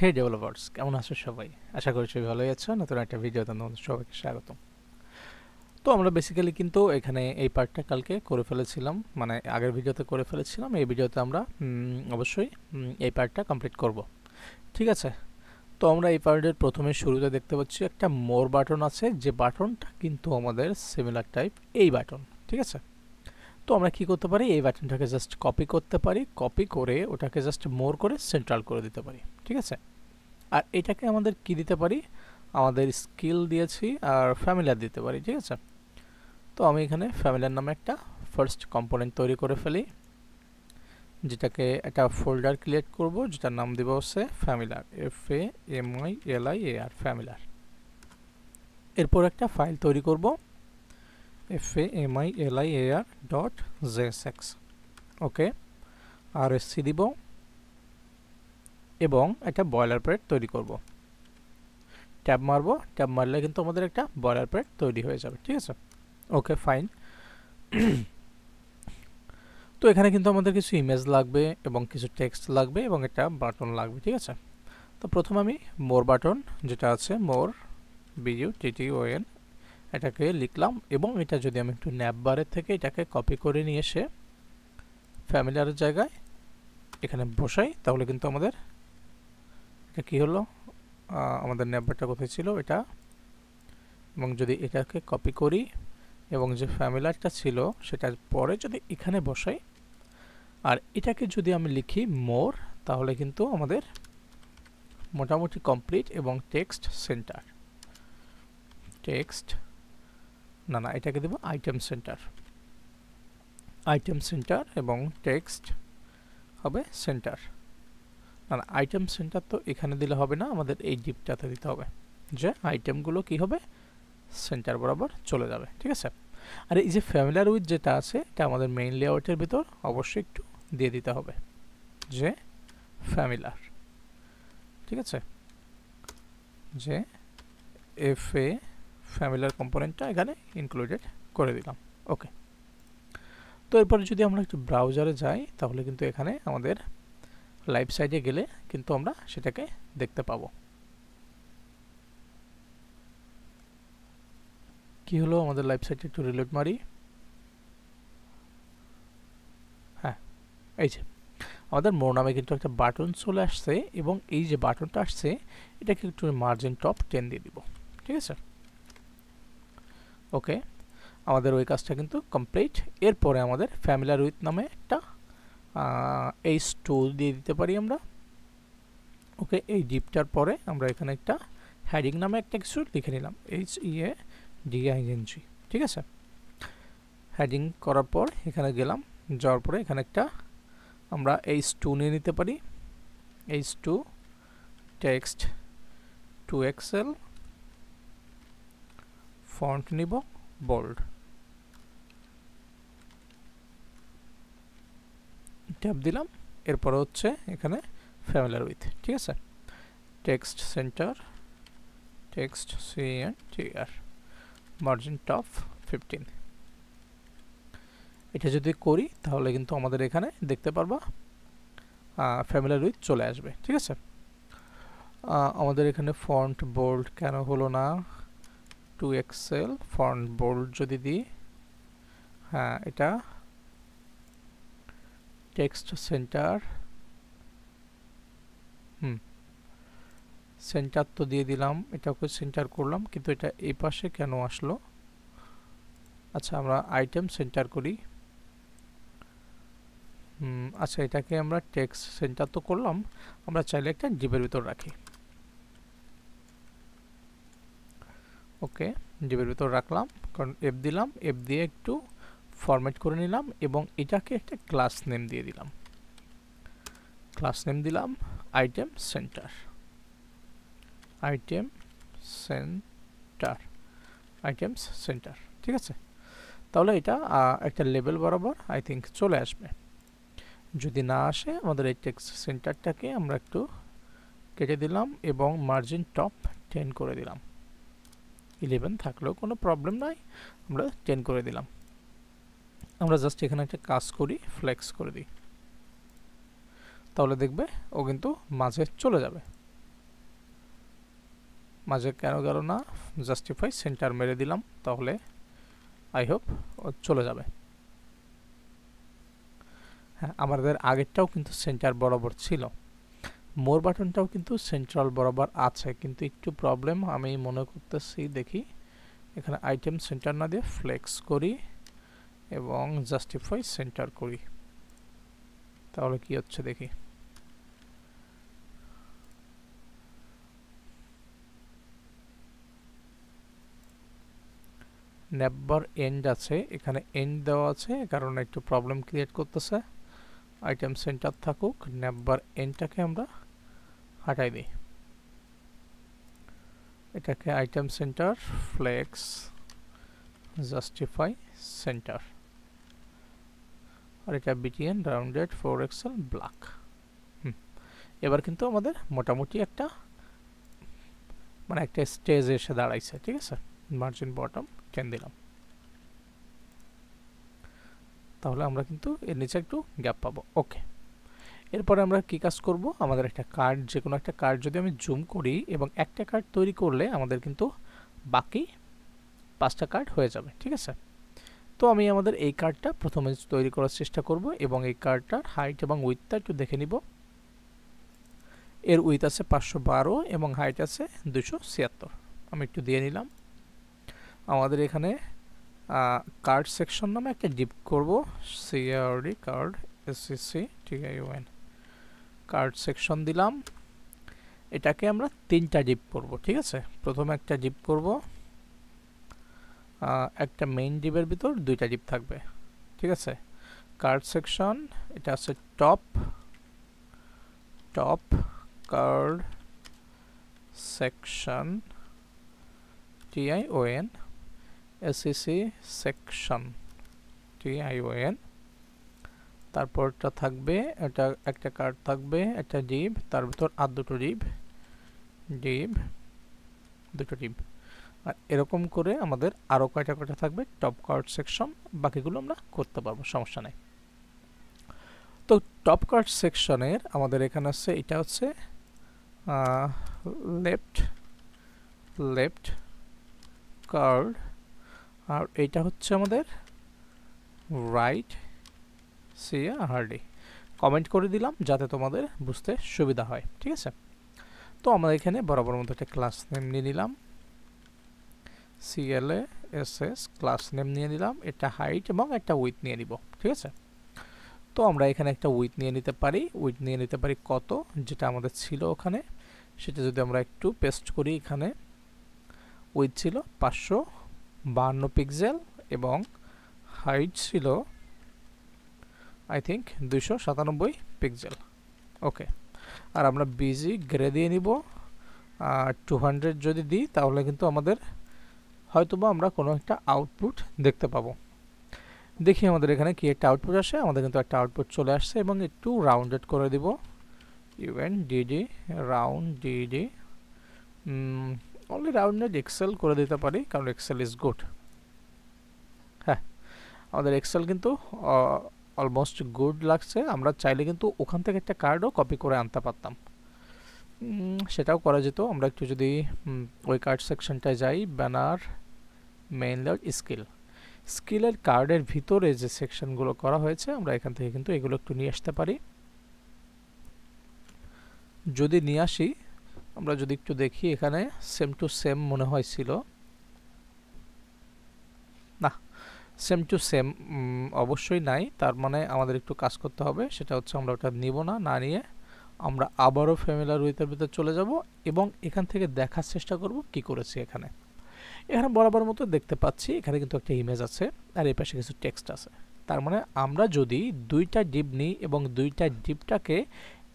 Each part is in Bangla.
হে ডেভেলপার্স, কেমন আছো সবাই? আশা করি সবাই ভালোই আছো। নতুন একটা ভিডিওতে তোমাদের সবাইকে স্বাগতম। তো আমরা বেসিক্যালি কিন্তু এখানে এই পার্টটা কালকে করে ফেলেছিলাম, মানে আগের ভিডিওতে করে ফেলেছিলাম। এই ভিডিওতে আমরা অবশ্যই এই পার্টটা কমপ্লিট করব। ঠিক আছে, তো আমরা এই পার্টের প্রথমে শুরুতে দেখতে পাচ্ছি একটা মোর বাটন আছে, যে বাটনটা কিন্তু আমাদের সিমিলার টাইপ এই বাটন। ঠিক আছে, তো আমরা কি করতে পারি, এই বাটনটাকে জাস্ট কপি করতে পারি, কপি করে ওটাকে জাস্ট মোর করে সেন্ট্রাল করে দিতে পারি। ঠিক আছে, আর এটাকে আমাদের কি দিতে পারি, আমাদের স্কিল দিয়েছি আর ফ্যামিলিয়ার দিতে পারি। ঠিক আছে, তো আমি এখানে ফ্যামিলিয়ার নামে একটা ফার্স্ট কম্পোনেন্ট তৈরি করে ফেলি, যেটাকে একটা ফোল্ডার ক্রিয়েট করব, যেটার নাম দেব হচ্ছে ফ্যামিলিয়ার, FAMILIAR ফ্যামিলিয়ার। এরপর একটা ফাইল তৈরি করব, FAMILIAR.jsx। ওকে, RSC দিব এবং একটা বয়লার প্লেট তৈরি করব। ট্যাব মারবো, ট্যাব মারলে কিন্তু আমাদের একটা বয়লার প্লেট তৈরি হয়ে যাবে। ঠিক আছে, ওকে ফাইন। তো এখানে কিন্তু আমাদের কিছু ইমেজ লাগবে এবং কিছু টেক্সট লাগবে এবং একটা বাটন লাগবে। ঠিক আছে, তো প্রথমে আমি মোর বাটন যেটা আছে, মোর BUTTON, এটাকে লিখলাম এবং এটা যদি আমি একটু ন্যাপ বারের থেকে এটাকে কপি করে নিয়ে এসে ফ্যামিলিয়ারের জায়গায় এখানে বসাই, তাহলে কিন্তু আমাদের এটা কি হলো, আমাদের ন্যাপ বারটা কোথায় ছিল এটা, এবং যদি এটাকে কপি করি এবং যে ফ্যামিলিয়ারটা ছিল সেটার পরে যদি এখানে বসাই আর এটাকে যদি আমি লিখি মোর, তাহলে কিন্তু আমাদের মোটামুটি কমপ্লিট। এবং টেক্সট সেন্টার, টেক্সট না এটাকে দেব আইটেম সেন্টার, আইটেম সেন্টার এবং টেক্সট হবে সেন্টার। না আইটেম সেন্টার তো এখানে দিলে হবে না, আমাদের এই ডিপটাতে দিতে হবে, যে আইটেমগুলো কি হবে সেন্টার বরাবর চলে যাবে। ঠিক আছে, আর এই যে ফ্যামিলিয়ার উইথ যেটা আছে, এটা আমাদের মেইন লেআউটের ভিতর অবশ্যই একটু দিয়ে দিতে হবে, যে ফ্যামিলিয়ার। ঠিক আছে, যে FA ফ্যামিলিয়ার কম্পোনেন্টটা এখানে ইনক্লুডেড করে দিলাম। ওকে, তো এরপরে যদি আমরা একটু ব্রাউজারে যাই, তাহলে কিন্তু এখানে আমাদের লাইভ সাইটে গেলে কিন্তু আমরা সেটাকে দেখতে পাবো। কি হলো, আমাদের লাইভ সাইটে একটু রিলোড মারি। হ্যাঁ, এই যে আমাদের মোর নামে কিন্তু একটা বাটন চলে আসছে এবং এই যে বাটনটা আসছে এটাকে একটু মার্জিন টপ 10 দিয়ে দিব। ঠিক আছে, ওকে, আমাদের ওই কাজটা কিন্তু কমপ্লিট। এরপরে আমাদের ফ্যামিলিয়ার উইথ নামে একটা H2 দিয়ে দিতে পারি আমরা। ওকে, এই ডিপটার পরে আমরা এখানে একটা হেডিং নামে একটা কিছু লিখে নিলাম, HEADING। ঠিক আছে, হেডিং করার পর এখানে গেলাম, যাওয়ার পরে এখানে একটা আমরা H2 নিয়ে নিতে পারি, H2 text to excel, font নিব বোল্ড, ট্যাব দিলাম। এরপর হচ্ছে এখানে ফ্যামিলিয়ার উইথ। ঠিক আছে, text centre, text CENTR, margin top 15। এটা যদি করি তাহলে কিন্তু আমাদের এখানে দেখতে পারবা ফ্যামিলিয়ার উইথ চলে আসবে। ঠিক আছে, আমাদের এখানে ফন্ট বোল্ড কেন হলো না, টু এক্সেল ফন্ট বোল্ড যদি দিই, হ্যাঁ এটা টেক্সট সেন্টার, সেন্টার তো দিয়ে দিলাম, এটাকে সেন্টার করলাম, কিন্তু এটা এই পাশে কেন আসলো। আচ্ছা, আমরা আইটেম সেন্টার করি। আচ্ছা, এটাকে আমরা টেক্সট সেন্টার তো করলাম, আমরা চাইলে একটা ডিপের ভিতর রাখি। ওকে, ডিপের ভিতর রাখলাম, কারণ F দিলাম, F দিয়ে একটু ফরম্যাট করে নিলাম এবং এটাকে একটা ক্লাস নেম দিয়ে দিলাম, ক্লাস নেম দিলাম item centre, item centre, items centre. ঠিক আছে, তাহলে এটা একটা লেভেল বরাবর আই থিঙ্ক চলে আসবে। যদি না আসে, আমাদের এই টেক্সট সেন্টারটাকে আমরা একটু কেটে দিলাম এবং মার্জিন টপ 10 করে দিলাম। 11 থাকলেও কোনো প্রবলেম নাই, আমরা 10 করে দিলাম। আমরা জাস্ট এখানে একটা কাজ করি, ফ্লেক্স করে দিই, তাহলে দেখবে ও কিন্তু মাঝে চলে যাবে। মাঝে কেন গেল না, জাস্টিফাই সেন্টার মেরে দিলাম, তাহলে আই হোপ চলে যাবে। হ্যাঁ, আমাদের আগেরটাও কিন্তু সেন্টার বরাবর ছিল, মোর বাটনটাও কিন্তু সেন্ট্রাল বরাবর আছে, কিন্তু একটু প্রবলেম আমি মনে করতেছি। দেখি এখানে আইটেম সেন্টার না দিয়ে ফ্লেক্স করি এবং জাস্টিফাই সেন্টার করি, তাহলে কি হচ্ছে দেখি। নেভার এন্ড আছে, এখানে এন্ড দেওয়া আছে, কারণ একটু প্রবলেম ক্রিয়েট করতেছে। আইটেম সেন্টার থাকুক, নেভার এন্ডটাকে আমরা হাটাই দিই, এটাকে item centre flex justify centre, আর এটা বিটিএন রাউন্ডেড 4 এক্সেল ব্ল্যাক। এবার কিন্তু আমাদের মোটামুটি একটা মানে একটা স্টেজ এসে দাঁড়াইছে, ঠিক আছে। মার্জিন বটম 10 দিলাম, তাহলে আমরা কিন্তু এর নিচে একটু গ্যাপ পাবো। ওকে, এরপরে আমরা কি কাজ করব, আমাদের একটা কার্ড, যে কোনো একটা কার্ড যদি আমি জুম করি এবং একটা কার্ড তৈরি করলে আমাদের কিন্তু বাকি 5টা কার্ড হয়ে যাবে, ঠিক আছে। তো আমি আমাদের এই কার্ডটা প্রথমে তৈরি করার চেষ্টা করব এবং এই কার্ডটার হাইট এবং উইথটা একটু দেখে নিব। এর উইথ আছে 512 এবং হাইট আছে 276, আমি একটু দিয়ে নিলাম। আমাদের এখানে কার্ড সেকশন নামে একটা ডিপ করব, CRD card SC TION card section দিলাম। এটাকে আমরা 3টা ডিপ করব, ঠিক আছে। প্রথমে একটা ডিপ করব, একটা মেইন ডিপের ভিতর 2টা ডিপ থাকবে, ঠিক আছে। কার্ড সেকশন, এটা আছে top card section TION SC section TION, তারপরটা থাকবে এটা একটা কার্ড থাকবে, একটা ডিপ, তার ভিতর আর 2টো ডিপ, 2টো ডিপ, আর এরকম করে আমাদের আরও কয়টা থাকবে টপ কার্ড সেকশন। বাকিগুলো আমরা করতে পারবো, সমস্যা নেই। তো টপ কার্ড সেকশনের আমাদের এখানে আছে, এটা হচ্ছে লেফট কার্ড, আর এটা হচ্ছে আমাদের রাইট সিআরডি। কমেন্ট করে দিলাম যাতে তোমাদের বুঝতে সুবিধা হয়, ঠিক আছে। তো আমরা এখানে বরাবর মতো একটা ক্লাস নেম নিয়ে নিলাম, CLASS ক্লাস নেম নিয়ে নিলাম, এটা হাইট এবং একটা উইথ নিয়ে নিব, ঠিক আছে। তো আমরা এখানে একটা উইথ নিয়ে নিতে পারি কত, যেটা আমাদের ছিল ওখানে, সেটা যদি আমরা একটু পেস্ট করি, এখানে উইথ ছিল 552 পিক্সেল এবং হাইট ছিল আই থিঙ্ক 297 পিক্সেল। ওকে, আর আমরা বিজি গ্রে দিয়ে নিব, 200 যদি দিই তাহলে কিন্তু আমাদের হয়তোবা আমরা কোনো একটা আউটপুট দেখতে পাবো। দেখি আমাদের এখানে কি একটা আউটপুট আসে, আমাদের কিন্তু একটা আউটপুট চলে আসছে এবং একটু রাউন্ডেড করে দিব, UNDD রাউন্ড ডিডি, অনলি রাউন্ডেড এক্সেল করে দিতে পারি, কারণ এক্সেল ইজ গুড। হ্যাঁ, আমাদের এক্সেল কিন্তু অলমোস্ট গুড লাগছে। আমরা চাইলে কিন্তু ওখান থেকে একটা কার্ডও কপি করে আনতে পারতাম, সেটাও করা যেত। আমরা একটু যদি ওই কার্ড সেকশনটায় যাই, ব্যানার মেইন লেআউট স্কিলের কার্ডের ভিতরে যে সেকশনগুলো করা হয়েছে, আমরা এখান থেকে কিন্তু এগুলো একটু নিয়ে আসতে পারি। যদি নিয়ে আসি, আমরা যদি একটু দেখি, এখানে সেম টু সেম মনে হয় ছিল না, সেম টু সেম অবশ্যই নাই, তার মানে আমাদের একটু কাজ করতে হবে। সেটা হচ্ছে আমরা ওটা নিব না নিয়ে আমরা আবারও ফ্যামিলিয়ার উইথের ভিতরে চলে যাব এবং এখান থেকে দেখার চেষ্টা করব কি করেছি। এখানে বরাবর মতো দেখতে পাচ্ছি, এখানে কিন্তু একটা ইমেজ আছে আর এই পাশে কিছু টেক্সট আছে। তার মানে আমরা যদি 2টা ডিপ নিই এবং 2টা ডিপটাকে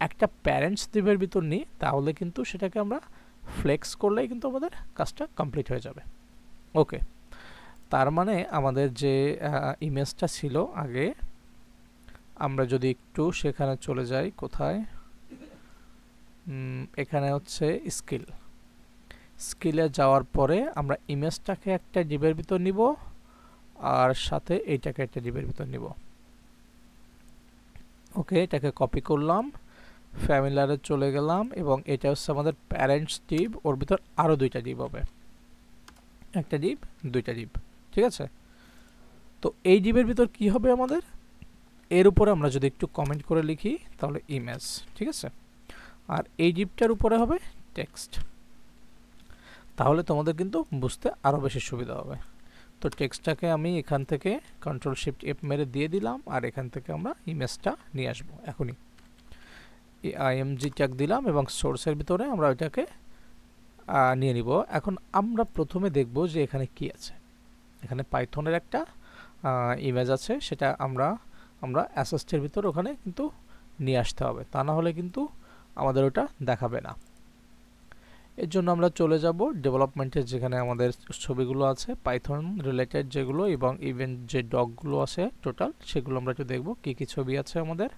একটা প্যারেন্টস ডিপের ভিতর নিই, তাহলে কিন্তু সেটাকে আমরা ফ্লেক্স করলেই কিন্তু আমাদের কাজটা কমপ্লিট হয়ে যাবে। ওকে, তার মানে আমাদের যে ইমেজটা ছিল আগে, আমরা যদি একটু সেখানে চলে যাই, কোথায়, এখানে হচ্ছে স্কিলে যাওয়ার পরে আমরা ইমেজটাকে একটা ডিপের ভিতর নিব আর সাথে এইটাকে একটা ডিপের ভিতর নিব। ওকে, এটাকে কপি করলাম, ফ্যামিলিয়ারে চলে গেলাম এবং এটা হচ্ছে আমাদের প্যারেন্টস ডিভ, ওর ভিতর আরও দুইটা ডিভ হবে, একটা ডিভ দুইটা ডিভ, ঠিক আছে। তো এই ডিভের ভিতর কি হবে আমাদের, এর উপরে আমরা যদি একটু কমেন্ট করে লিখি তাহলে ইমেজ, ঠিক আছে। আর এই ডিভটার উপরে হবে টেক্সট, তাহলে তোমাদের কিন্তু বুঝতে আরও বেশি সুবিধা হবে। তো টেক্সটটাকে আমি এখান থেকে Ctrl+Shift+F মেরে দিয়ে দিলাম, আর এখান থেকে আমরা ইমেজটা নিয়ে আসবো এখনই। img ট্যাগ দিলাম এবং সোর্সের ভিতরে আমরা ওইটাকে নিয়ে নিব। এখন আমরা প্রথমে দেখব যে এখানে কি আছে। এখানে পাইথনের একটা ইমেজ আছে, সেটা আমরা অ্যাসেস্টের ভিতর ওখানে কিন্তু নিয়ে আসতে হবে, তা না হলে কিন্তু আমাদের ওটা দেখাবে না। এর জন্য আমরা চলে যাব ডেভেলপমেন্টের, যেখানে আমাদের ছবিগুলো আছে পাইথন রিলেটেড যেগুলো, এবং ইভেন্ট যে ডকগুলো আছে টোটাল, সেগুলো আমরা একটু দেখব কি কি ছবি আছে আমাদের।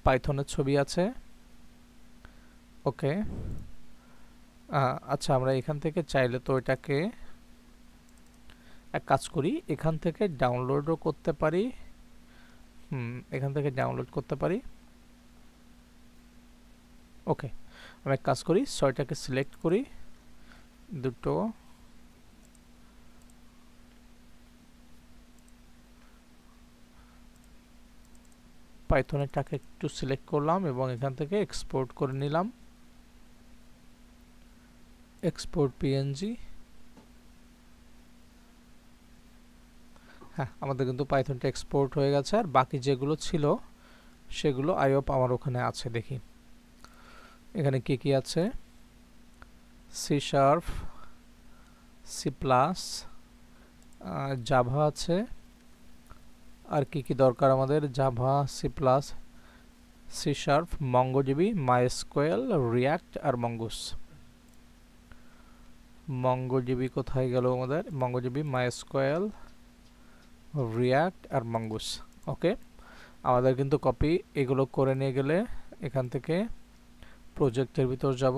পাইথনের ছবি আছে, ওকে। আচ্ছা, আমরা এখান থেকে চাইলে তো এটাকে এক কাজ করি, এখান থেকে ডাউনলোডও করতে পারি। এখান থেকে ডাউনলোড করতে পারি, ওকে। আমি এক কাজ করি, ছয়টাকে সিলেক্ট করি, দুটো পাইথনেরটাকে একটু সিলেক্ট করলাম এবং এখান থেকে এক্সপোর্ট করে নিলাম, এক্সপোর্ট পিএনজি। হ্যাঁ, আমাদের কিন্তু পাইথনটা এক্সপোর্ট হয়ে গেছে, আর বাকি যেগুলো ছিল সেগুলো আই হোপ আমার ওখানে আছে। দেখি এখানে কি কি আছে, C sharp, C plus, Java আছে, আর কি কি দরকার আমাদের, Java, C plus, C sharp, MongoDB, MySQL, React আর মঙ্গুস। মঙ্গোডিবি কোথায় গেল আমাদের, মঙ্গোডিবি, মাইস্কুয়েল, রিয়াক্ট আর মঙ্গুস, ওকে। আমাদের কিন্তু কপি এগুলো করে নিয়ে গেলে এখান থেকে প্রজেক্টের ভিতর যাব।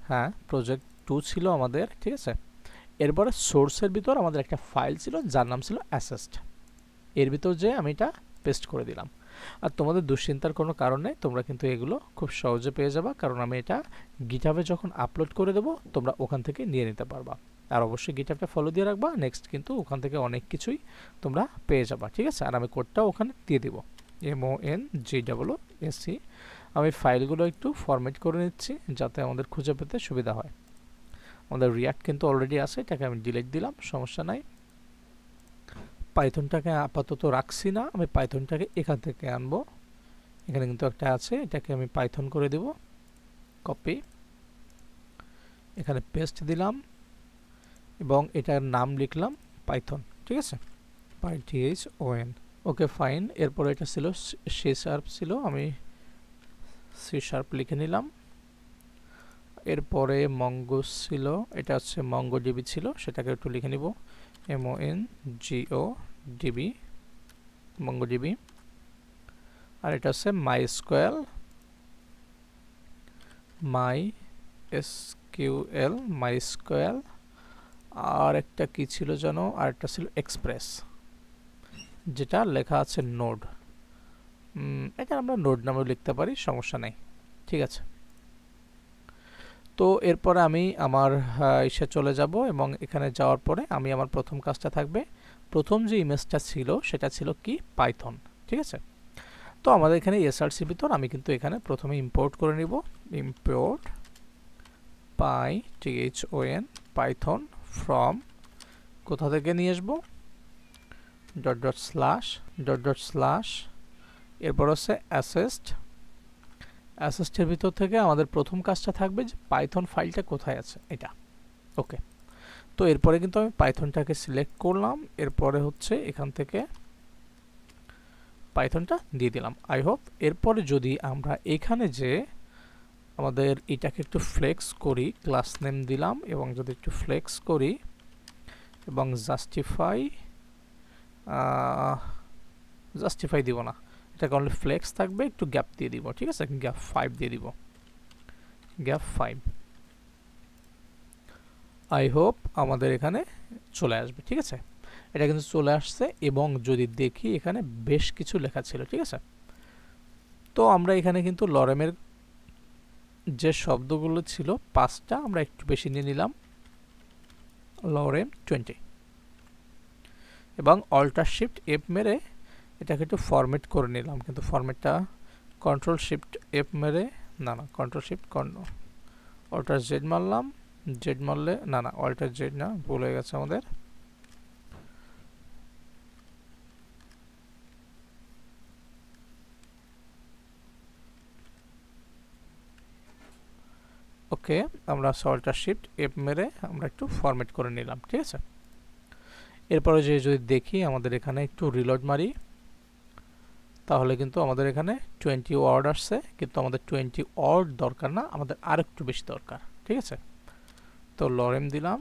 হ্যাঁ, প্রজেক্ট 2 ছিল আমাদের, ঠিক আছে। এরপরে সোর্সের ভিতর আমাদের একটা ফাইল ছিল যার নাম ছিল অ্যাসেস্ট, এর ভিতর যে আমি এটা পেস্ট করে দিলাম। আর তোমাদের দুশ্চিন্তার কোনো কারণ নেই, তোমরা কিন্তু এগুলো খুব সহজে পেয়ে যাবা, কারণ আমি এটা গিটহাবে যখন আপলোড করে দেবো তোমরা ওখান থেকে নিয়ে নিতে পারবা। আর অবশ্যই গিটহাবটা ফলো দিয়ে রাখবা, নেক্সট কিন্তু ওখান থেকে অনেক কিছুই তোমরা পেয়ে যাবা, ঠিক আছে। আর আমি কোডটাও ওখানে দিয়ে দিব, MONGSE। আমি ফাইলগুলো একটু ফরম্যাট করে নিচ্ছি যাতে আমাদের খুঁজে পেতে সুবিধা হয়। আমাদের রিয়াক্ট কিন্তু অলরেডি আছে, এটাকে আমি ডিলিট দিলাম, সমস্যা নাই। পাইথনটাকে আপাতত রাখছি না, আমি পাইথনটাকে এখান থেকে আনবো। এখানে কিন্তু একটা আছে, এটাকে আমি পাইথন করে দেব, কপি, এখানে পেস্ট দিলাম এবং এটার নাম লিখলাম পাইথন, ঠিক আছে, PyThon, ওকে ফাইন। এরপরে এটা ছিল সি শার্প ছিল, আমি সি শার্প লিখে নিলাম। এরপরে মঙ্গোস ছিল, এটা হচ্ছে মঙ্গোডিবি ছিল, সেটাকে একটু লিখে নিব, MONGODB, মঙ্গোডিবি। আর এটা হচ্ছে মাইস্কুয়েল, মাইস্কুয়েল। আর একটা কি ছিল জানো, আর একটা ছিল এক্সপ্রেস, যেটা লেখা আছে নোড। এটা আমরা নোড নামেও লিখতে পারি, সমস্যা নেই, ঠিক আছে। তো এরপরে আমি আমার ইসে চলে যাব এবং এখানে যাওয়ার পরে আমি আমার প্রথম কাজটা থাকবে, প্রথম যে ইমেজটা ছিল সেটা ছিল কি পাইথন, ঠিক আছে। তো আমাদের এখানে এসআরসি ভিতর আমি কিন্তু এখানে প্রথমে ইম্পোর্ট করে নিব, ইম্পোর্ট PyThon পাইথন ফ্রম, কোথা থেকে নিয়ে আসবো, //, এরপর হচ্ছে অ্যাসেস্টের ভিতর থেকে আমাদের প্রথম কাজটা থাকবে যে পাইথন ফাইলটা কোথায় আছে, এটা, ওকে। তো এরপরে কিন্তু আমি পাইথনটাকে সিলেক্ট করলাম, এরপরে হচ্ছে এখান থেকে পাইথনটা দিয়ে দিলাম, আই হোপ। এরপরে যদি আমরা এখানে যে আমাদের এটাকে একটু ফ্লেক্স করি, ক্লাস নেম দিলাম এবং যদি একটু ফ্লেক্স করি এবং জাস্টিফাই দিব না, এটাকে অনলি ফ্লেক্স থাকবে, একটু গ্যাপ দিয়ে দিব, ঠিক আছে, গ্যাপ 5 দিয়ে দিব, গ্যাপ 5। আই হোপ আমাদের এখানে চলে আসবে, ঠিক আছে। এটা কিন্তু চলে আসছে এবং যদি দেখি এখানে বেশ কিছু লেখা ছিল, ঠিক আছে। তো আমরা এখানে কিন্তু লরেমের যে শব্দগুলো ছিল 5টা আমরা একটু বেশি নিয়ে নিলাম, লরেম 20, এবং অল্টার শিফট এফ মেরে এটাকে একটু ফরম্যাট করে নিলাম, কিন্তু ফরম্যাটটা কন্ট্রোল শিফট এফ মেরে না কন্ট্রোল শিফট অল্টার জেড মারলাম, জেড মারলে না অল্টার জেড না, ভুল হয়ে গেছে আমাদের। ওকে, আমরা অল্টার শিফট এফ মেরে আমরা একটু ফরম্যাট করে নিলাম, ঠিক আছে। এরপরে যদি দেখি আমাদের এখানে একটু রিলোড মারি, তাহলে কিন্তু আমাদের এখানে 20 ওয়ার্ড আসছে, কিন্তু আমাদের 20 ওয়ার্ড দরকার না, আমাদের আর একটু বেশি দরকার, ঠিক আছে। তো লরেম দিলাম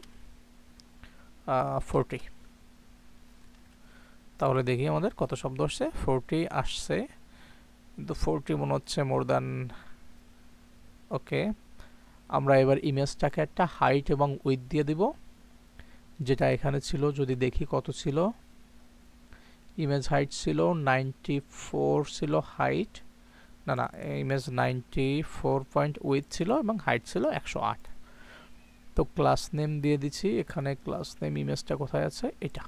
40, তাহলে দেখি আমাদের কত শব্দ আসছে। 40 আসছে, কিন্তু 40 মনে হচ্ছে মোর দ্যান। ওকে, আমরা এবার ইমেজটাকে একটা হাইট এবং উইথ দিয়ে দিব, যেটা এখানে ছিল। যদি দেখি কত ছিল, ইমেজ হাইট ছিল 94 ছিল হাইট, না ইমেজ 94 পয়েন্ট উইথ ছিল এবং হাইট ছিল 108। তো ক্লাস নেম দিয়ে দিচ্ছি এখানে, ক্লাস নেম ইমেজটা কোথায় আছে, এটা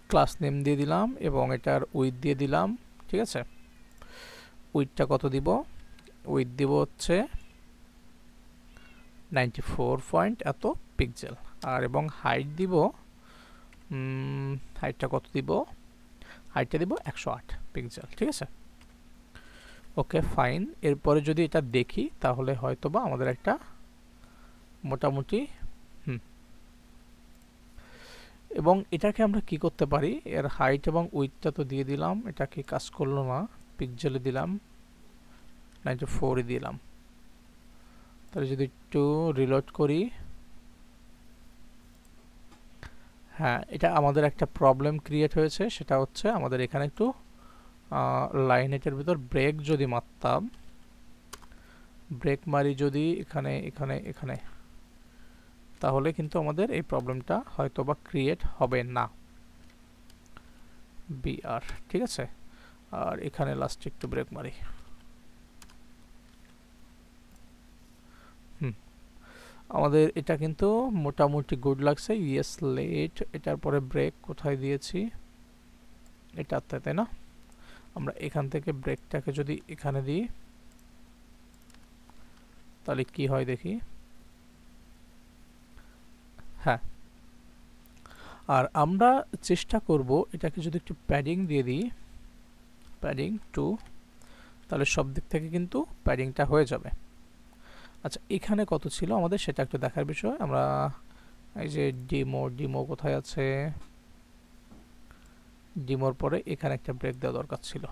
ক্লাস নেম দিয়ে দিলাম এবং এটার উইথ দিয়ে দিলাম, ঠিক আছে। উইথটা কত দিব, উইথ দিব হচ্ছে 94 পয়েন্ট এত পিক্সেল, আর এবং হাইট দিব, হাইটটা কত দিব, হাইটটা দিব 108 পিক্সেল, ঠিক আছে। ওকে ফাইন। এরপরে যদি এটা দেখি তাহলে হয়তোবা আমাদের একটা মোটামুটি এবং এটাকে আমরা কি করতে পারি, এর হাইট এবং উইথটা তো দিয়ে দিলাম, এটা কি কাজ করলো না, পিক্সেলে দিলাম 94 দিলাম। তাহলে যদি একটু রিলোড করি, হ্যাঁ এটা আমাদের একটা প্রবলেম ক্রিয়েট হয়েছে, সেটা হচ্ছে আমাদের এখানে একটু লাইনেটের ভিতর ব্রেক যদি মারতাম, ব্রেক মারি যদি এখানে এখানে এখানে, তাহলে কিন্তু আমাদের এই প্রবলেমটা হয়তোবা ক্রিয়েট হবে না। বিআর, ঠিক আছে। আর এখানে লাস্টে একটু ব্রেক মারি, আমাদের এটা কিন্তু মোটামুটি গুড লাগছে। ইয়েস লেট, এটার পরে ব্রেক কোথায় দিয়েছি, এটাতে, তাই না? আমরা এখান থেকে ব্রেকটাকে যদি এখানে দিই তাহলে কি হয় দেখি, হ্যাঁ। আর আমরা চেষ্টা করব এটাকে যদি একটু প্যাডিং দিয়ে দিই, প্যাডিং 2, তাহলে সব দিক থেকে কিন্তু প্যাডিংটা হয়ে যাবে। আচ্ছা এখানে কত ছিল আমাদের সেটা একটু দেখার বিষয়। আমরা এই যে ডিমো কোথায় আছে, ডিমোর পরে এখানে একটা ব্রেক দেওয়া দরকার ছিল,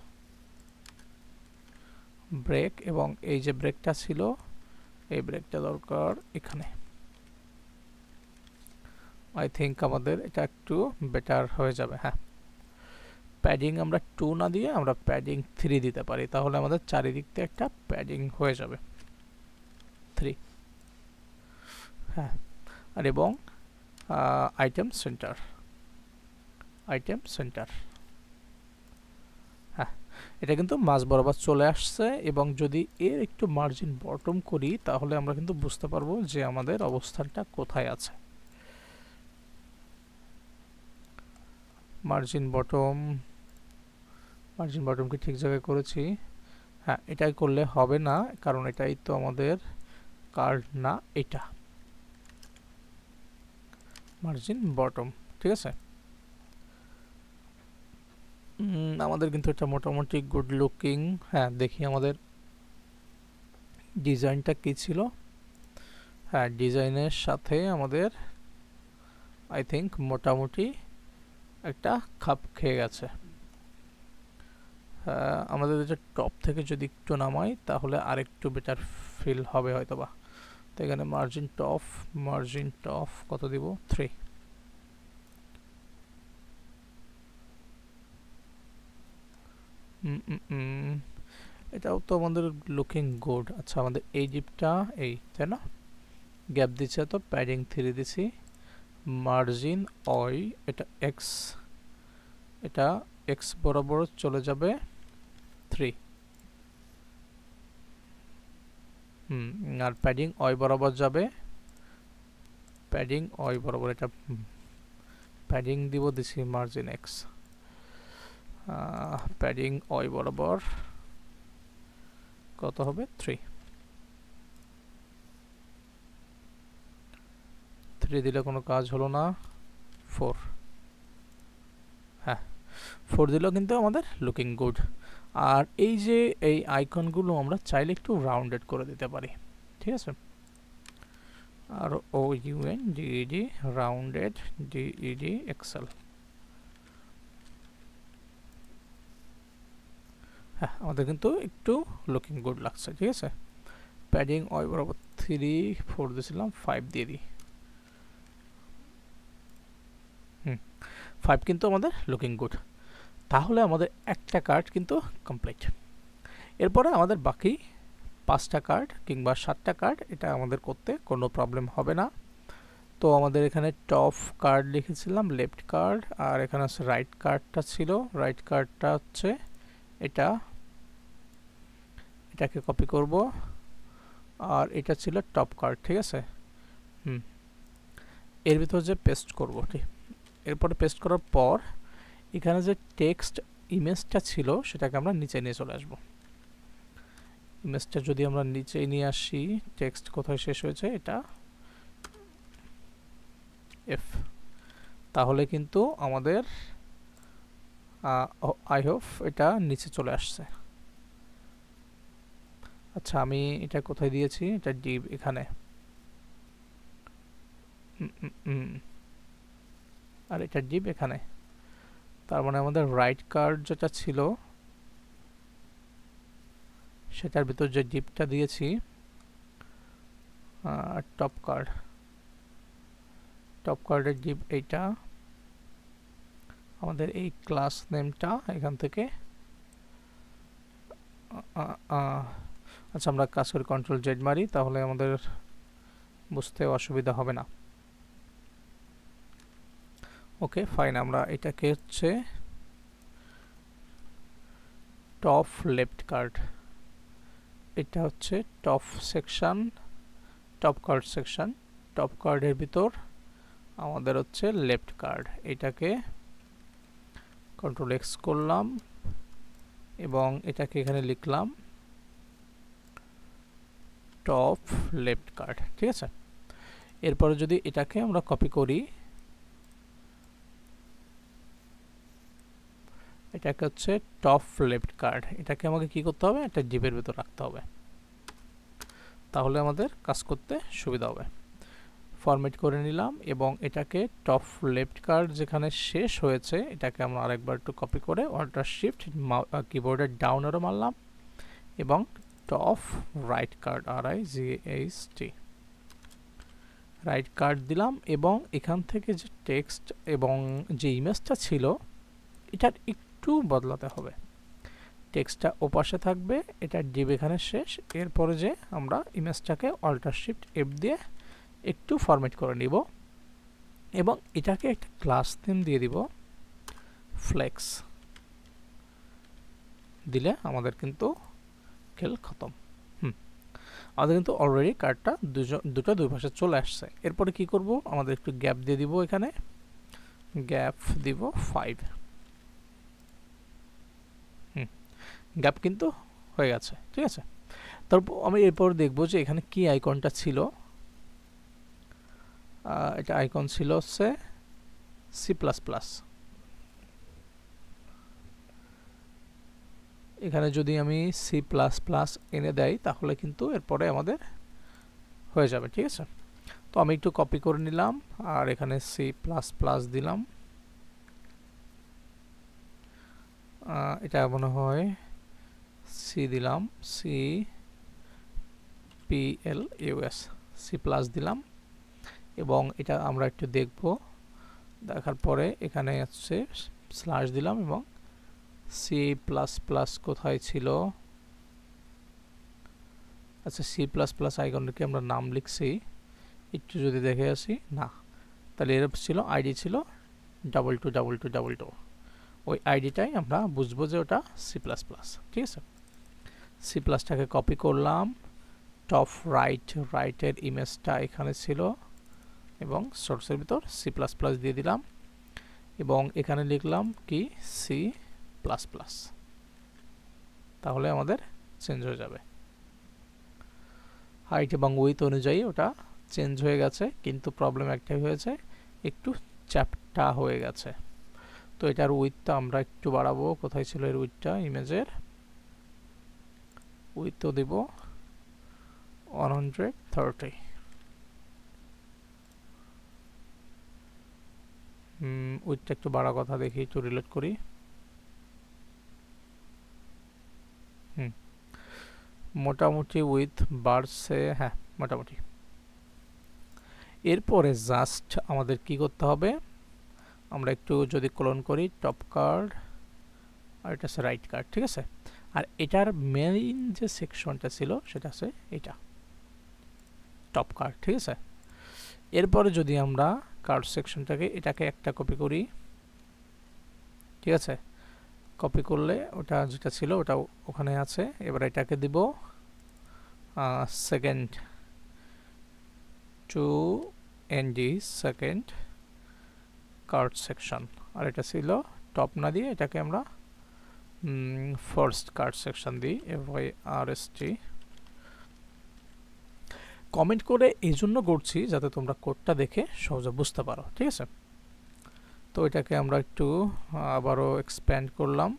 ব্রেক, এবং এই যে ব্রেকটা ছিল এই ব্রেকটা দরকার এখানে। আই থিঙ্ক আমাদের এটা একটু বেটার হয়ে যাবে। হ্যাঁ, প্যাডিং আমরা 2 না দিয়ে আমরা প্যাডিং 3 দিতে পারি, তাহলে আমাদের চারিদিক থেকে একটা প্যাডিং হয়ে যাবে 3। হ্যাঁ, আর এবং আইটেম সেন্টার, হ্যাঁ এটা কিন্তু মাঝ বরাবর চলে আসছে, এবং যদি এর একটু মার্জিন বটম করি তাহলে আমরা কিন্তু বুঝতে পারবো যে আমাদের অবস্থানটা কোথায় আছে। মার্জিন বটম কি ঠিক জায়গায় করেছি? হ্যাঁ, এটাই করলে হবে না, কারণ এটাই তো আমাদের কার্ড না, এটা মার্জিন বটম, ঠিক আছে। আমাদের কিন্তু এটা মোটামুটি গুড লুকিং। হ্যাঁ, দেখি আমাদের ডিজাইনটা কি ছিল। হ্যাঁ, ডিজাইনের সাথে আমাদের আই থিঙ্ক মোটামুটি একটা খাপ খেয়ে গেছে। আমাদের যে টপ থেকে যদি একটু নামাই তাহলে আরেকটু বেটার ফিল হবে হয়তোবা। তো এখানে মার্জিন টপ কত দিব, 3। এটাও তো আমাদের লুকিং গুড। আচ্ছা আমাদের এই জিপটা এই, তাই না, গ্যাপ দিচ্ছে তো প্যাডিং 3 দিছি। মার্জিন এটা এক্স বরাবর চলে যাবে 3। আর প্যাডিং ওই বরাবর যাবে, প্যাডিং ওই বরাবর, এটা প্যাডিং দিব দিছি মার্জিন এক্স, প্যাডিং ওই বরাবর কত হবে 3 দিলে কোনো কাজ হলো না। 4, হ্যাঁ 4 দিলেও কিন্তু আমাদের লুকিং গুড। আর এই যে এই আইকনগুলো আমরা চাইলে একটু রাউন্ডেড করে দিতে পারি, ঠিক আছে। আর ও UN DED rounded DED excel, হ্যাঁ আমাদের কিন্তু একটু লুকিং গুড লাগছে, ঠিক আছে। প্যাডিং ওই বরাবর 3, 4 দিয়েছিলাম, 5 দিয়ে দিই। 5 কিন্তু আমাদের লুকিং গুড। তাহলে আমাদের একটা কার্ড কিন্তু কমপ্লিট। এরপরে আমাদের বাকি 5টা কার্ড কিংবা 7টা কার্ড, এটা আমাদের করতে কোনো প্রবলেম হবে না। তো আমাদের এখানে টপ কার্ড লিখেছিলাম, লেফট কার্ড, আর এখানে আছে রাইট কার্ডটা ছিল। রাইট কার্ডটা হচ্ছে এটাকে কপি করব, আর এটা ছিল টপ কার্ড, ঠিক আছে। এর ভিতর যে পেস্ট করব, ঠিক। এরপরে পেস্ট করার পর এখানে যে টেক্সট ইমেজটা ছিল সেটাকে আমরা নিচে নিয়ে চলে আসব। ইমেজটা যদি আমরা নিচে নিয়ে আসি, টেক্সট কোথায় শেষ হয়েছে, এটা এফ, তাহলে কিন্তু আমাদের আই হোপ এটা নিচে চলে আসছে। আচ্ছা আমি এটা কোথায় দিয়েছি, এটা ডিভ এখানে, আর এটা ডিভ এখানে। তার মানে আমাদের রাইট কার্ড যেটা ছিল সেটার ভিতর যে ডিভটা দিয়েছি, টপ কার্ডের ডিভ এইটা, আমাদের এই ক্লাস নেমটা এখান থেকে, আচ্ছা আমরা কাজ করে কন্ট্রোল জেড মারি, তাহলে আমাদের বুঝতে অসুবিধা হবে না। ওকে ফাইন, আমরা এটাকে হচ্ছে টপ লেফট কার্ড, এটা হচ্ছে top section, top card section, top কার্ডের ভিতর আমাদের হচ্ছে লেফট কার্ড। এটাকে কন্ট্রোল এক্স করলাম এবং এটাকে এখানে লিখলাম টপ লেফট কার্ড, ঠিক আছে। এরপরে যদি এটাকে আমরা কপি করি, এটাকে হচ্ছে টপ লেফট কার্ড, এটাকে আমাকে কি করতে হবে, একটা ডিপের ভিতর রাখতে হবে, তাহলে আমাদের কাজ করতে সুবিধা হবে। ফরম্যাট করে নিলাম এবং এটাকে টপ লেফট কার্ড যেখানে শেষ হয়েছে এটাকে আমরা আরেকবার একটু কপি করে অল্টার শিফট কিবোর্ডের ডাউন অ্যারো মারলাম এবং top right card, RIGHT right card দিলাম। এবং এখান থেকে যে টেক্সট এবং যে ইমেজটা ছিল এটার একটু বদলাতে হবে, টেক্সটটা ওপাশে থাকবে, এটা ডিভ এখানে শেষ। এরপরে যে আমরা ইমেজটাকে অল্টার শিফট এফ দিয়ে একটু ফরম্যাট করে নিব এবং এটাকে একটা ক্লাস নেম দিয়ে দিব ফ্লেক্স, দিলে আমাদের কিন্তু খেল খতম। আমাদের কিন্তু অলরেডি কার্ডটা দুটো দুই পাশে চলে আসছে। এরপরে কি করব, আমাদের একটু গ্যাপ দিয়ে দিব, এখানে গ্যাপ দিব 5। গ্যাপ কিন্তু হয়ে গেছে, ঠিক আছে। তারপর আমি এরপর দেখব যে এখানে কি আইকনটা ছিল, এটা আইকন ছিল হচ্ছে C++। এখানে যদি আমি C++ এনে দেই তাহলে কিন্তু এরপরে আমাদের হয়ে যাবে, ঠিক আছে। তো আমি একটু কপি করে নিলাম আর এখানে C++ দিলাম, এটা মনে হয় C দিলাম, CPLUS, C+ দিলাম এবং এটা আমরা একটু দেখব, দেখার পরে এখানে হচ্ছে স্ল্যাশ দিলাম এবং C++ কোথায় ছিল, আচ্ছা C++ আইকনটাকে আমরা নাম লিখছি, একটু যদি দেখে আসি, না তাহলে এর ছিল আইডি ছিল 222222, ওই আইডিটাই আমরা বুঝবো যে ওটা সি প্লাস প্লাস। ঠিক আছে, সি প্লাসটাকে কপি করলাম, টপ রাইটের ইমেজটা এখানে ছিল এবং সোর্সের ভিতর সি প্লাস প্লাস দিয়ে দিলাম এবং এখানে লিখলাম কি সি প্লাস প্লাস, তাহলে আমাদের চেঞ্জ হয়ে যাবে। হাইট এবং উইথ অনুযায়ী ওটা চেঞ্জ হয়ে গেছে, কিন্তু প্রবলেম একটাই হয়েছে, একটু চ্যাপটা হয়ে গেছে। তো এটার উইথটা আমরা একটু বাড়াবো। কোথায় ছিল এর উইথটা? ইমেজের উইথও দিব 130। উইথটা একটু বাড়া কথা, দেখি একটু রিলেট করি। মোটামুটি উইথ বাড়ছে, হ্যাঁ মোটামুটি। এরপরে জাস্ট আমাদের কি করতে হবে, আমরা একটু যদি ক্লোন করি টপ কার্ড আর এটা আছে রাইট কার্ড। ঠিক আছে, আর এটার মেইন যে সেকশনটা ছিল সেটা আছে এটা টপ কার্ড। ঠিক আছে, এরপরে যদি আমরা কার্ড সেকশনটাকে এটাকে একটা কপি করি, ঠিক আছে, কপি করলে ওটা যেটা ছিল ওটা ওখানে আছে। এবার এটাকে দিব second two ND second card section, আর এটা ছিল টপ না দিয়ে এটাকে আমরা ফার্স্ট কার্ড সেকশন দিই, FYRST। কমেন্ট করে এই জন্য করছি যাতে তোমরা কোডটা দেখে সহজে বুঝতে পারো। ঠিক আছে, তো এটাকে আমরা একটু আবারও এক্সপ্যান্ড করলাম।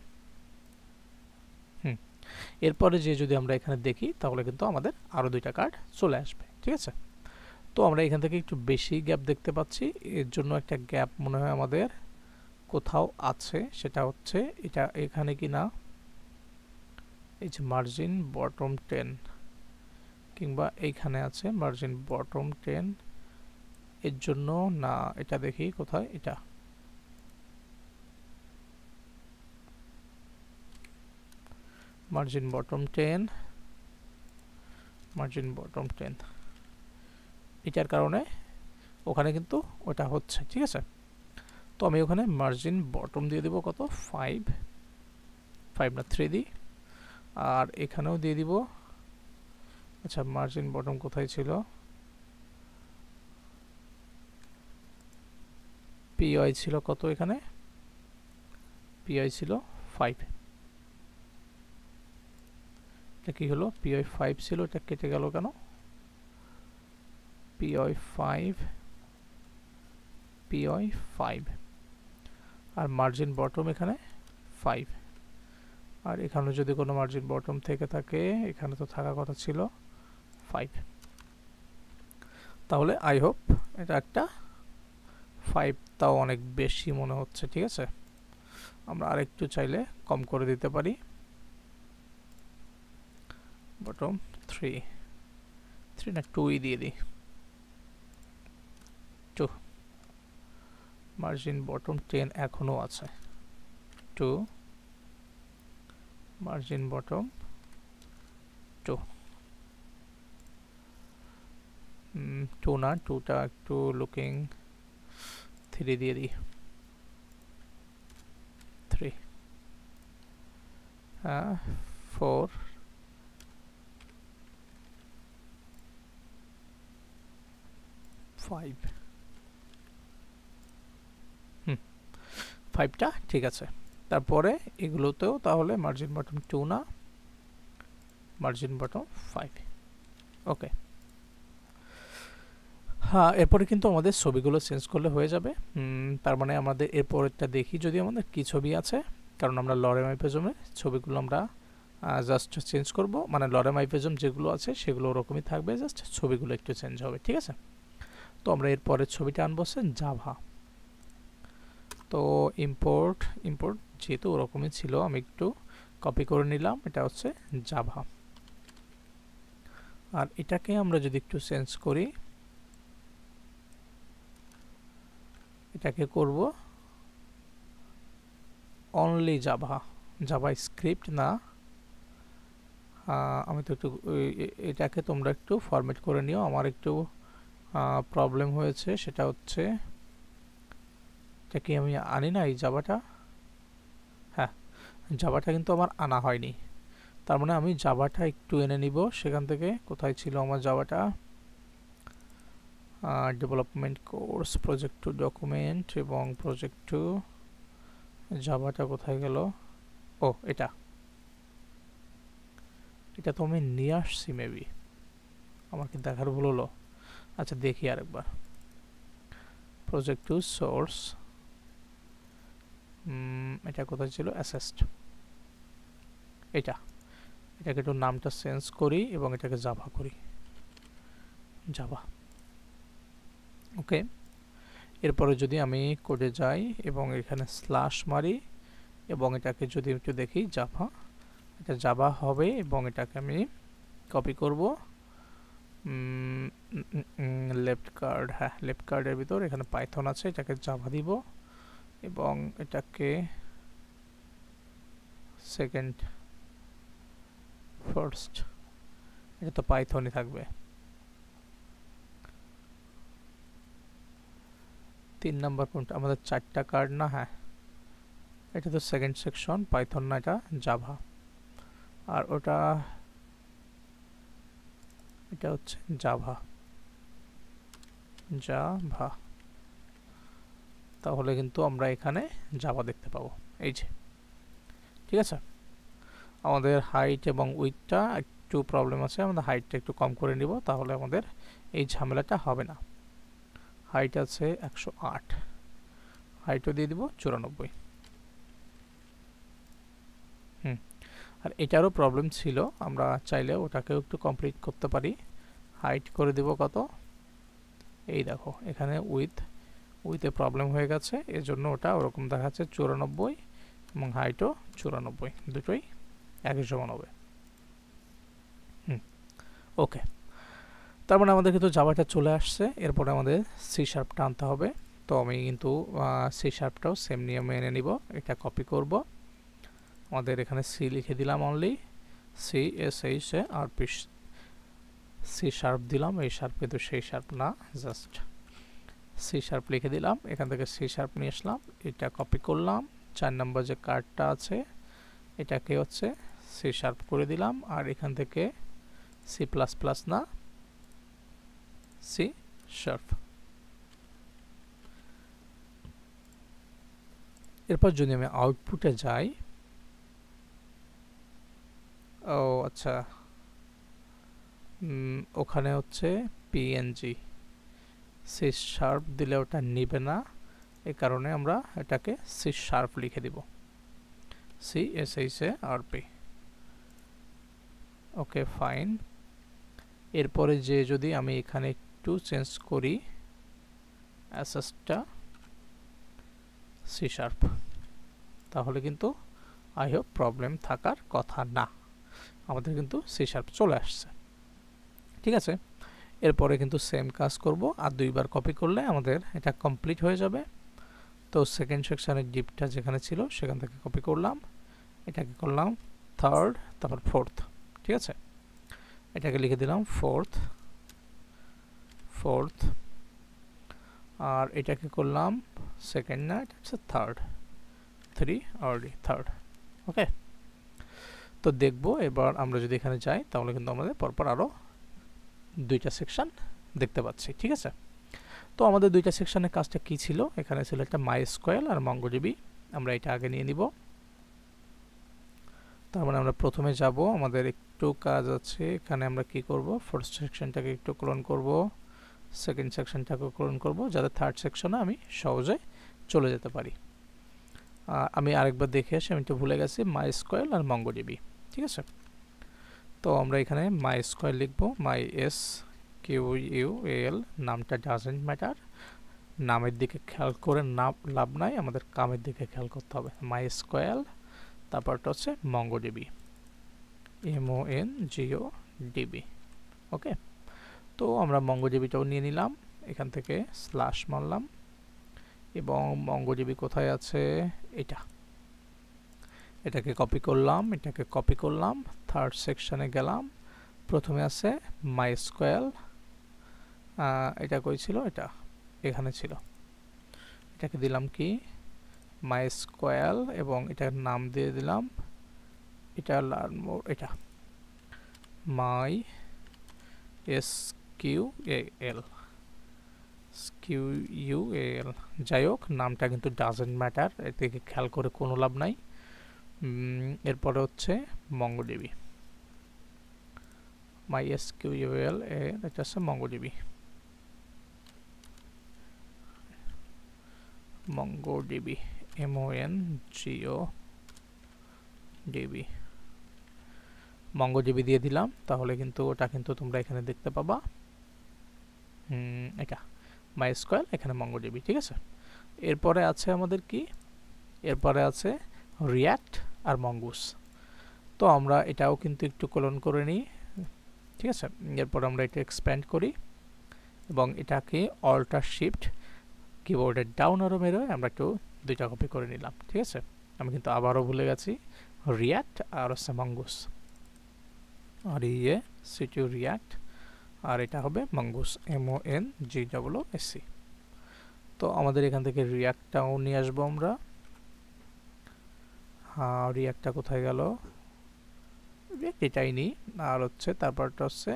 এরপরে যে যদি আমরা এখানে দেখি তাহলে কিন্তু আমাদের আরও দুইটা কার্ড চলে আসবে। ঠিক আছে, তো আমরা এখান থেকে একটু বেশি গ্যাপ দেখতে পাচ্ছি, এর জন্য একটা গ্যাপ মনে হয় আমাদের কোথাও আছে, সেটা হচ্ছে এটা এখানে কি না, এই যে মার্জিন বটম 10 কিংবা এইখানে আছে মার্জিন বটম 10, এর জন্য না, এটা দেখি কোথায়, এটা মার্জিন বটম 10, মার্জিন বটম 10, এটার কারণে ওখানে কিন্তু ওটা হচ্ছে। ঠিক আছে, তো আমি ওখানে মার্জিন বটম দিয়ে দিব কত, 5 না 3 দিই, আর এখানেও দিয়ে দিব। আচ্ছা, মার্জিন বটম কোথায় ছিল, PI ছিল কত, এখানে PI ছিল 5। এটা কি হলো, PI 5 ছিল, এটা কেটে গেল কেন, PI 5 আর মার্জিন বটম এখানে 5, আর এখানে যদি কোনো মার্জিন বটম থেকে থাকে, এখানে তো থাকার কথা ছিল 5, তাহলে আই হোপ এটা একটা 5, তাও অনেক বেশি মনে হচ্ছে। ঠিক আছে, আমরা আরেকটু চাইলে কম করে দিতে পারি, বটম 3 না 2ই দিয়ে দিই, 2। মার্জিন বটম 10 এখনো আছে, 2 মার্জিন বটম 2, 2 না, 2টা একটু লুকিং 3 দিয়ে দিই, 3, হ্যাঁ 4, 5, 5টা ঠিক আছে। তারপরে এগুলোতেও তাহলে মার্জিন বটম 2 না, মার্জিন বটম 5। ওকে, হ্যাঁ, এরপরে কিন্তু আমাদের ছবিগুলো চেঞ্জ করলে হয়ে যাবে। তার মানে আমাদের এরপরেরটা দেখি যদি আমাদের কি ছবি আছে, কারণ আমরা লরেম আইপেজমের ছবিগুলো আমরা জাস্ট চেঞ্জ করব, মানে লরেম আইপেজম যেগুলো আছে সেগুলো ওরকমই থাকবে, জাস্ট ছবিগুলো একটু চেঞ্জ হবে। ঠিক আছে, তো আমরা এরপরের ছবিটা আনবো জাভা। তো ইম্পোর্ট যেহেতু ওরকমই ছিল, আমি একটু কপি করে নিলাম, এটা হচ্ছে জাভা। আর এটাকে আমরা যদি একটু চেঞ্জ করি, এটাকে করব অনলি জাভা স্ক্রিপ্ট না। আমি তো একটু এটাকে তোমরা একটু ফরম্যাট করে নিও, আমার একটু প্রবলেম হয়েছে, সেটা হচ্ছে এটা কি আমি আনি না এই জাভাটা, জাভাটা কিন্তু আমার আনা হয়নি, তার মানে আমি জাভাটা একটু এনে নিব সেখান থেকে। কোথায় ছিল আমার জাভাটা? Development course, project two document এবং প্রজেক্ট টু, জাভাটা কোথায় গেল? ও এটা তো আমি নিয়ে আসছি মেবি, আমার কি দেখার ভুল হলো? আচ্ছা দেখি আরেকবার। প্রজেক্ট টু সোর্স, এটা কোথায় ছিল? অ্যাসেস্ট, এটাকে একটু নামটা চেঞ্জ করি এবং এটাকে জাভা করি, জাভা। ওকে, এরপরে যদি আমি কোডে যাই এবং এখানে স্ল্যাশ মারি এবং এটাকে যদি একটু দেখি জাভা, এটা জাভা হবে এবং এটাকে আমি কপি করব লেফট কার্ড, হ্যাঁ লেফট কার্ডের ভিতর এখানে পাইথন আছে, এটাকে জাভা দিব এবং এটাকে সেকেন্ড ফার্স্ট, এটা তো পাইথনই থাকবে। 3 নাম্বার কোনটা আমাদের? 4টা কার্ড না? হ্যাঁ, এটা তো সেকেন্ড সেকশন, পাইথন না, এটা জাভা। আর ওটা, এটা হচ্ছে জাভা, জাভা। তাহলে কিন্তু আমরা এখানে জাভা দেখতে পাবো, এই যে। ঠিক আছে, আমাদের হাইট এবং উইডথটা একটু প্রবলেম আছে, আমাদের হাইটটা একটু কম করে নিব, তাহলে আমাদের এই ঝামেলাটা হবে না। হাইট আছে 108, হাইটও দিয়ে দিব 94। আর এটারও প্রবলেম ছিল, আমরা চাইলে ওটাকেও একটু কমপ্লিট করতে পারি। হাইট করে দিব কত? এই দেখো এখানে উইথে প্রবলেম হয়ে গেছে, এজন্য ওটা ওরকম দেখাচ্ছে 94 এবং হাইটও 94, দুটোই একই সমান হবে। ওকে, তার মানে আমাদের কিন্তু জাভাটা চলে আসছে। এরপরে আমাদের সি শার্পটা আনতে হবে। তো আমি কিন্তু সি শার্পটাও সেম নিয়মে এনে নিব, এটা কপি করব। আমাদের এখানে সি লিখে দিলাম, only C S H A R P, C sharp দিলাম। এই শার্প কিন্তু সেই শার্প না, জাস্ট সি শার্প লিখে দিলাম। এখান থেকে সি শার্প নিয়ে আসলাম, এটা কপি করলাম। 4 নম্বর যে কার্ডটা আছে এটাকে হচ্ছে সি শার্প করে দিলাম। আর এখান থেকে সি প্লাস প্লাস না, সি শার্প। এরপর যদি আমি আউটপুটে যাই, ও আচ্ছা, ওখানে হচ্ছে পিএনজি, সি শার্প দিলে ওটা নিবে না, এই কারণে আমরা এটাকে সি শার্প লিখে দিব, C S H A R P. Okay fine. এরপরে যে যদি আমি এখানে একটু চেঞ্জ করি অ্যাসেসটা সি শার্প, তাহলে কিন্তু আই হোপ প্রবলেম থাকার কথা না, আমাদের কিন্তু সি শার্প চলে আসছে। ঠিক আছে, এরপরে কিন্তু সেম কাজ করব, আর দুইবার কপি করলে আমাদের এটা কমপ্লিট হয়ে যাবে। তো সেকেন্ড সেকশনের ডিপটা যেখানে ছিল সেখান থেকে কপি করলাম, এটাকে করলাম থার্ড, তারপর ফোর্থ। ঠিক আছে, এটাকে লিখে দিলাম ফোর্থ, আর এটাকে করলাম সেকেন্ড না, এটা হচ্ছে থার্ড, 3 আর্লি থার্ড। ওকে, তো দেখবো এবার আমরা যদি এখানে যাই তাহলে কিন্তু আমাদের পরপর আরও 2টা সেকশন দেখতে পাচ্ছি। ঠিক আছে, তো আমাদের 2টা সেকশনের কাজটা কি ছিল? এখানে ছিল একটা মাইস্কোয়েল আর মঙ্গোডিবি, আমরা এটা আগে নিয়ে নিব। তার মানে আমরা প্রথমে যাব, আমাদের একটু কাজ আছে এখানে। আমরা কি করব? ফার্স্ট সেকশনটাকে একটু ক্লোন করব, সেকেন্ড সেকশনটাকে ক্লোন করব, যাতে থার্ড সেকশনে আমি সহজে চলে যেতে পারি। আমি আরেকবার দেখে আসি, আমি একটু ভুলে গেছি, মাইস্কোয়েল আর মঙ্গোডিবি। ঠিক আছে, তো আমরা এখানে মাইস্কোয়েল লিখব, মাই এস কিউ ইউ এল, নামটা ডাজেন্ট ম্যাটার, নামের দিকে খেয়াল করে লাভ নাই, আমাদের কামের দিকে খেয়াল করতে হবে। মাইস্কোয়েল, তারপরটা হচ্ছে মঙ্গোডিবি, MONGODB। ওকে, তো আমরা মঙ্গোডিবিটাও নিয়ে নিলাম, এখান থেকে স্ল্যাশ মারলাম এবং মঙ্গোডিবি কোথায় আছে? এটাকে কপি করলাম, এটাকে কপি করলাম, থার্ড সেকশনে গেলাম, প্রথমে আছে মাইস্কোয়েল, এটা কই ছিল? এটা এখানে ছিল, এটাকে দিলাম কি মাইস্কোয়েল এবং এটার নাম দিয়ে দিলাম এটা লার্ন মোর, এটা মাই SQL SQL, যাই হোক নামটা কিন্তু ডাজেন্ট ম্যাটার, এর থেকে খেয়াল করে কোনো লাভ নাই। এরপরে হচ্ছে মঙ্গোডিবি, মাই SQL এটা হচ্ছে মঙ্গোডিবি, মঙ্গোডিবি MONGODB, মঙ্গোডিবি দিয়ে দিলাম। তাহলে কিন্তু ওটা কিন্তু তোমরা এখানে দেখতে পাবা, এটা MySQL, এখানে মঙ্গোডিবি, ঠিক আছে। এরপরে আছে আমাদের কি, এরপরে আছে রিয়াক্ট আর মঙ্গুস। তো আমরা এটাও কিন্তু একটু কলন করে নিই, ঠিক আছে। এরপর আমরা এটা এক্সপ্যান্ড করি এবং এটাকে অল্টার শিফট কিবোর্ডের ডাউন আরো মেরে আমরা একটু দুইটা কপি করে নিলাম, ঠিক আছে। আমি কিন্তু আবারও ভুলে গেছি রিয়াক্ট আর হচ্ছে মঙ্গুস, আর সিটি রিয়াক্ট, আর এটা হবে মঙ্গুস MONGOOS। তো আমাদের এখান থেকে রিয়াক্টটাও নিয়ে আসবো আমরা। হ্যাঁ, রিয়াক্টটা কোথায় গেল, এটাই নিই। আর হচ্ছে তারপরটা হচ্ছে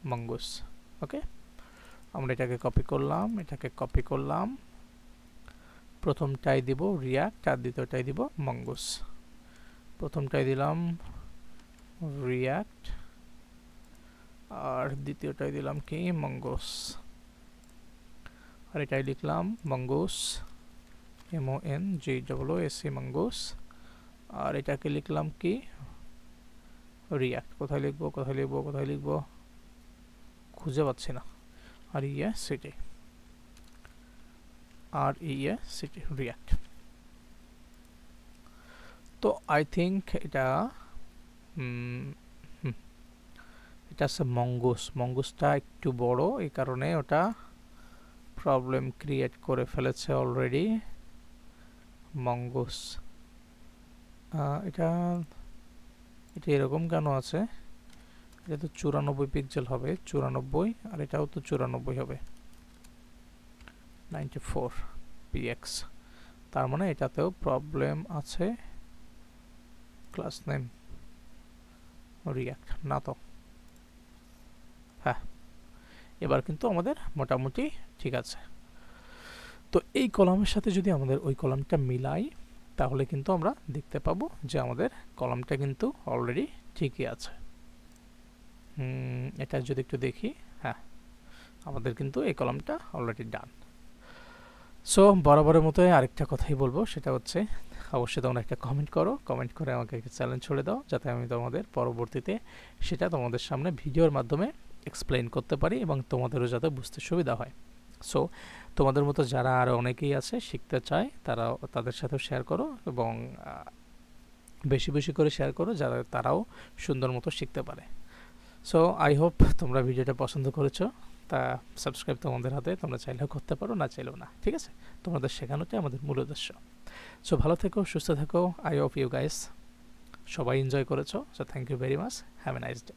মঙ্গুস, ওকে। আমরা এটাকে কপি করলাম, এটাকে কপি করলাম, প্রথমটাই দিব রিয়াক্ট আর দ্বিতীয়টাই দিব মঙ্গুস। প্রথমটাই দিলাম রিয়াক্ট আর দ্বিতীয়টাই দিলাম কি মঙ্গুস, আর এটাই লিখলাম মঙ্গুস MONGOOS মঙ্গুস, আর এটাকে লিখলাম কি রিয়াক্ট। কোথায় লিখবো কোথায় লিখবো কোথায় লিখবো খুঁজে পাচ্ছি না। আর সিটি, আর সিটি রিয়াক্ট। তো আই থিঙ্ক এটা এটা আছে মঙ্গুসটা একটু বড়, এই কারণে ওটা প্রবলেম ক্রিয়েট করে ফেলেছে অলরেডি। মঙ্গুস এটা এরকম কেন আছে, এটা তো 94 পিক্সেল হবে, 94, আর এটাও তো 94 হবে, 94 px, তার মানে এটাতেও প্রবলেম আছে। ক্লাস নেম রিয়াক্ট না তো, হ্যাঁ এবার কিন্তু আমাদের মোটামুটি ঠিক আছে। তো এই কলামের সাথে যদি আমাদের ওই কলামটা মিলাই তাহলে কিন্তু আমরা দেখতে পাবো যে আমাদের কলামটা কিন্তু অলরেডি ঠিকই আছে। এটা যদি একটু দেখি, হ্যাঁ আমাদের কিন্তু এই কলামটা অলরেডি ডান। সো বরাবরের মতো আরেকটা কথাই বলবো, সেটা হচ্ছে অবশ্যই তোমরা একটা কমেন্ট করো, কমেন্ট করে আমাকে একটা চ্যালেঞ্জ ছড়ে দাও, যাতে আমি তোমাদের পরবর্তীতে সেটা তোমাদের সামনে ভিডিওর মাধ্যমে এক্সপ্লেইন করতে পারি এবং তোমাদেরও যাতে বুঝতে সুবিধা হয়। সো তোমাদের মতো যারা আরও অনেকেই আছে শিখতে চায় তারা তাদের সাথেও শেয়ার করো এবং বেশি বেশি করে শেয়ার করো, যারা তারাও সুন্দর মতো শিখতে পারে। সো আই হোপ তোমরা ভিডিওটা পছন্দ করেছো। তা সাবস্ক্রাইব তোমাদের হাতে, তোমরা চাইলেও করতে পারো, না চাইলেও না, ঠিক আছে। তোমাদের শেখানোটাই আমাদের মূল উদ্দেশ্য। সো ভালো থেকো, সুস্থ থেকো। আই হোপ ইউ গাইস সবাই এনজয় করেছো। So thank you very much, have a nice day.